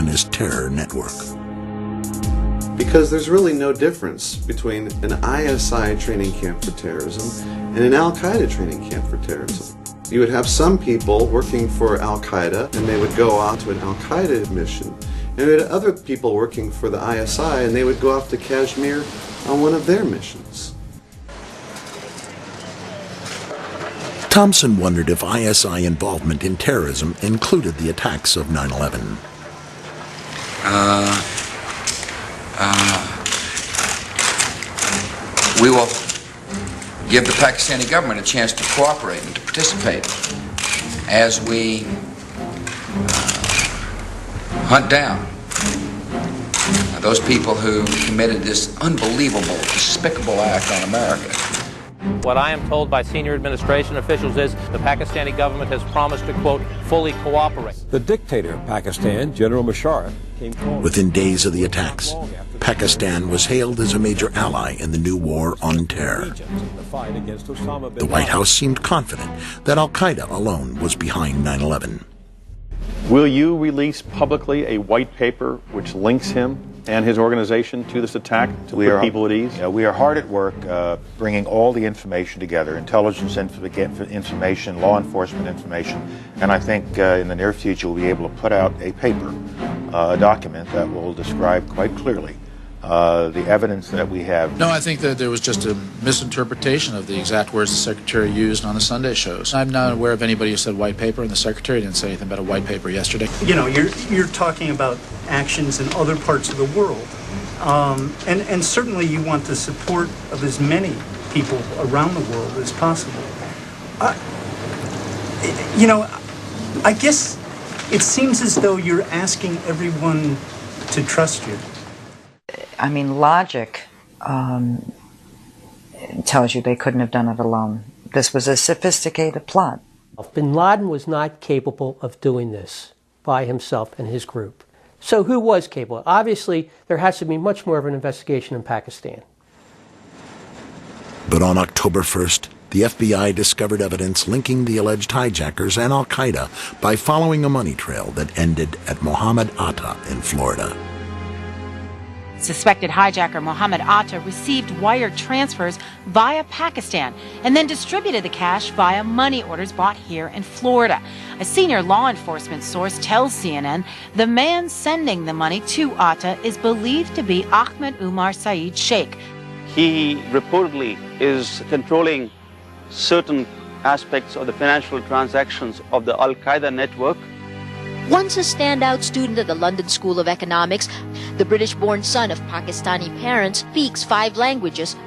and his terror network. Because there's really no difference between an ISI training camp for terrorism and an Al-Qaeda training camp for terrorism. You would have some people working for Al-Qaeda and they would go off to an Al-Qaeda mission. And we had other people working for the ISI and they would go off to Kashmir on one of their missions. Thompson wondered if ISI involvement in terrorism included the attacks of 9/11. We will give the Pakistani government a chance to cooperate and to participate as we hunt down those people who committed this unbelievable, despicable act on America. What I am told by senior administration officials is the Pakistani government has promised to, quote, fully cooperate. The dictator of Pakistan, General Musharraf, came forward. Within days of the attacks, Pakistan was hailed as a major ally in the new war on terror. The White House seemed confident that Al-Qaeda alone was behind 9/11. Will you release publicly a white paper which links him and his organization to this attack to put people at ease? We are hard at work bringing all the information together, intelligence information, law enforcement information, and I think in the near future we'll be able to put out a paper, a document that will describe quite clearly the evidence that we have. No, I think that there was just a misinterpretation of the exact words the Secretary used on the Sunday shows. I'm not aware of anybody who said white paper, and the Secretary didn't say anything about a white paper yesterday. You know, you're talking about actions in other parts of the world, and certainly you want the support of as many people around the world as possible. You know, I guess it seems as though you're asking everyone to trust you. I mean, logic tells you they couldn't have done it alone. This was a sophisticated plot. Bin Laden was not capable of doing this by himself and his group. So who was capable? Obviously, there has to be much more of an investigation in Pakistan. But on October 1st, the FBI discovered evidence linking the alleged hijackers and Al-Qaeda by following a money trail that ended at Mohammed Atta in Florida. Suspected hijacker Mohammed Atta received wire transfers via Pakistan and then distributed the cash via money orders bought here in Florida. A senior law enforcement source tells CNN the man sending the money to Atta is believed to be Ahmed Umar Saeed Sheikh. He reportedly is controlling certain aspects of the financial transactions of the Al-Qaeda network. Once a standout student at the London School of Economics, the British-born son of Pakistani parents speaks 5 languages.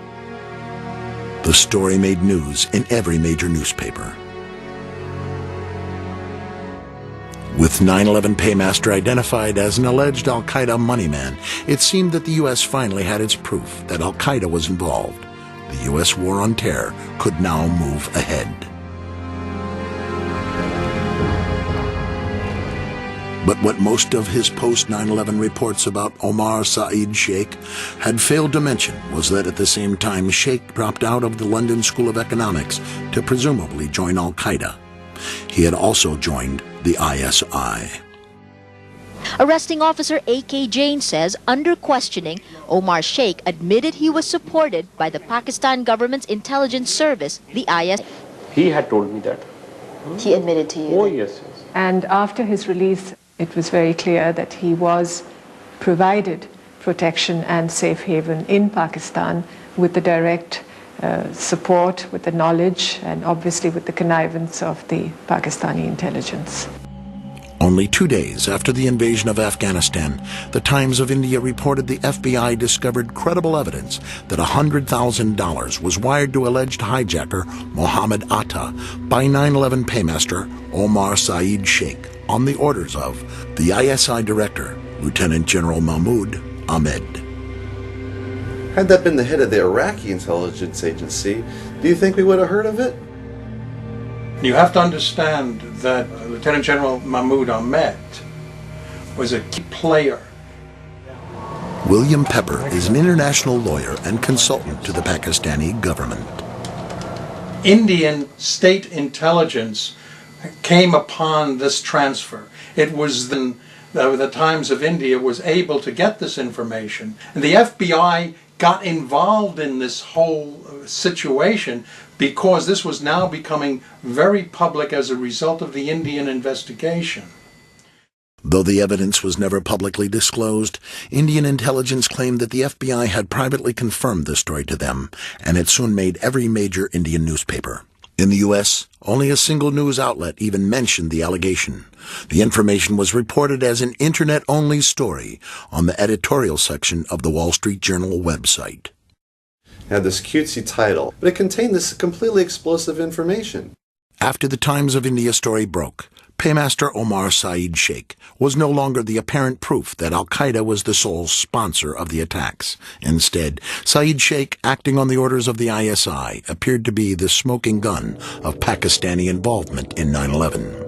The story made news in every major newspaper. With 9/11 paymaster identified as an alleged Al-Qaeda moneyman, it seemed that the U.S. finally had its proof that Al-Qaeda was involved. The U.S. war on terror could now move ahead. But what most of his post-9/11 reports about Omar Saeed Sheikh had failed to mention was that at the same time Sheikh dropped out of the London School of Economics to presumably join Al-Qaeda. He had also joined the ISI. Arresting officer A.K. Jain says, under questioning, Omar Sheikh admitted he was supported by the Pakistan government's intelligence service, the ISI. He had told me that. He admitted to you? Oh, yes. And after his release, it was very clear that he was provided protection and safe haven in Pakistan with the direct support, with the knowledge, and obviously with the connivance of the Pakistani intelligence. Only 2 days after the invasion of Afghanistan, the Times of India reported the FBI discovered credible evidence that $100,000 was wired to alleged hijacker Mohammed Atta by 9/11 paymaster Omar Saeed Sheikh on the orders of the ISI director, Lieutenant General Mahmoud Ahmed. Had that been the head of the Iraqi intelligence agency, do you think we would have heard of it? You have to understand that Lieutenant General Mahmoud Ahmed was a key player. William Pepper is an international lawyer and consultant to the Pakistani government. Indian state intelligence came upon this transfer. It was then the Times of India was able to get this information. And the FBI got involved in this whole situation because this was now becoming very public as a result of the Indian investigation. Though the evidence was never publicly disclosed, Indian intelligence claimed that the FBI had privately confirmed the story to them, and it soon made every major Indian newspaper. In the U.S., only a single news outlet even mentioned the allegation. The information was reported as an Internet-only story on the editorial section of the Wall Street Journal website. It had this cutesy title, but it contained this completely explosive information. After the Times of India story broke, Paymaster Omar Saeed Sheikh was no longer the apparent proof that al-Qaeda was the sole sponsor of the attacks. Instead, Saeed Sheikh, acting on the orders of the ISI, appeared to be the smoking gun of Pakistani involvement in 9/11.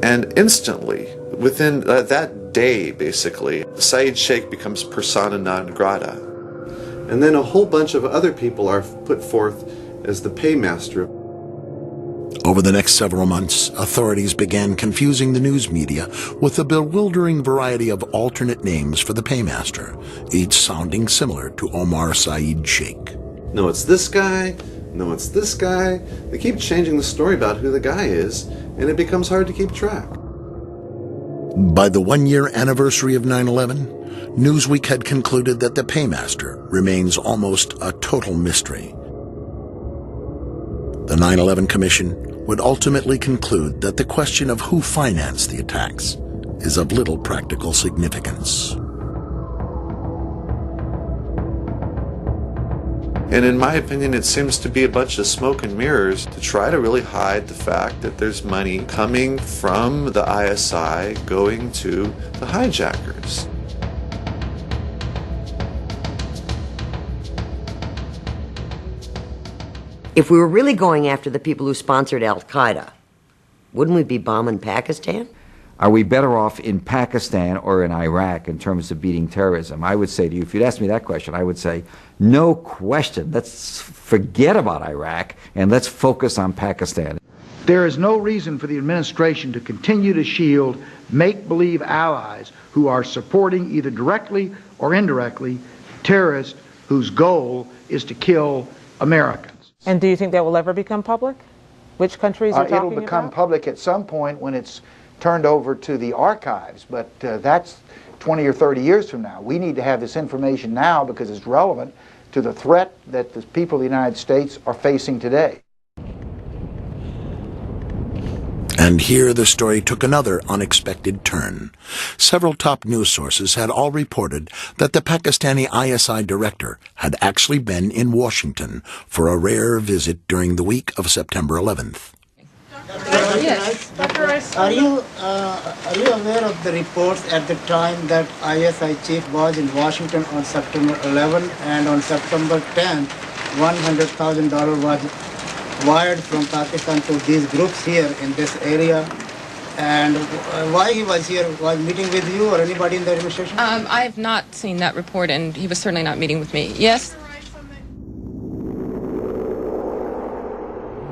And instantly, within that day, basically, Saeed Sheikh becomes persona non grata. And then a whole bunch of other people are put forth as the paymaster. Over the next several months, authorities began confusing the news media with a bewildering variety of alternate names for the paymaster, each sounding similar to Omar Saeed Sheikh. No, it's this guy. No, it's this guy. They keep changing the story about who the guy is, and it becomes hard to keep track. By the one-year anniversary of 9/11, Newsweek had concluded that the paymaster remains almost a total mystery. The 9/11 Commission would ultimately conclude that the question of who financed the attacks is of little practical significance. And in my opinion, it seems to be a bunch of smoke and mirrors to try to really hide the fact that there's money coming from the ISI going to the hijackers. If we were really going after the people who sponsored al-Qaeda, wouldn't we be bombing Pakistan? Are we better off in Pakistan or in Iraq in terms of beating terrorism? I would say to you, if you'd asked me that question, I would say, no question. Let's forget about Iraq and let's focus on Pakistan. There is no reason for the administration to continue to shield make-believe allies who are supporting, either directly or indirectly, terrorists whose goal is to kill Americans. And do you think that will ever become public? Which countries are talking about? It'll become public at some point when it's turned over to the archives, but that's 20 or 30 years from now. We need to have this information now because it's relevant to the threat that the people of the United States are facing today. And here the story took another unexpected turn. Several top news sources had all reported that the Pakistani ISI director had actually been in Washington for a rare visit during the week of September 11th. Yes. Are you aware of the reports at the time that ISI chief was in Washington on September 11 and on September 10, $100,000 was wired from Pakistan to these groups here in this area? And why he was here? Was meeting with you or anybody in the administration? I have not seen that report, and he was certainly not meeting with me. Yes?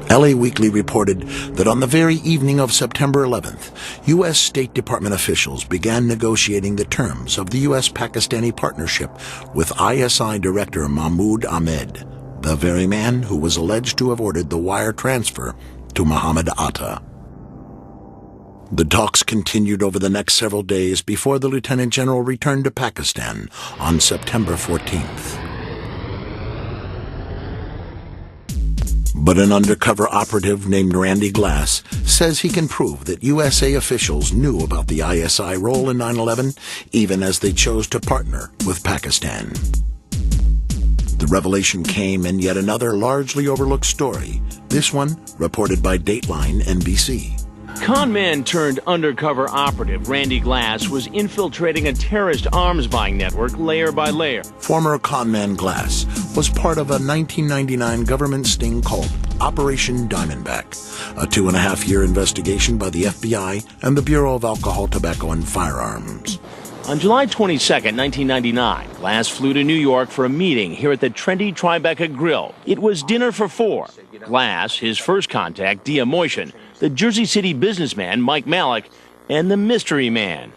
LA Weekly reported that on the very evening of September 11th, U.S. State Department officials began negotiating the terms of the U.S.-Pakistani partnership with ISI Director Mahmoud Ahmed, the very man who was alleged to have ordered the wire transfer to Mohammed Atta. The talks continued over the next several days before the Lieutenant General returned to Pakistan on September 14th. But an undercover operative named Randy Glass says he can prove that USA officials knew about the ISI role in 9/11, even as they chose to partner with Pakistan. The revelation came in yet another largely overlooked story, this one reported by Dateline NBC. Con man turned undercover operative Randy Glass was infiltrating a terrorist arms buying network layer by layer. Former conman Glass was part of a 1999 government sting called Operation Diamondback, a 2.5-year investigation by the FBI and the Bureau of Alcohol, Tobacco, and Firearms. On July 22, 1999, Glass flew to New York for a meeting here at the trendy Tribeca Grill. It was dinner for 4. Glass, his first contact, Dia Moitian, the Jersey City businessman Mike Malik, and the mystery man.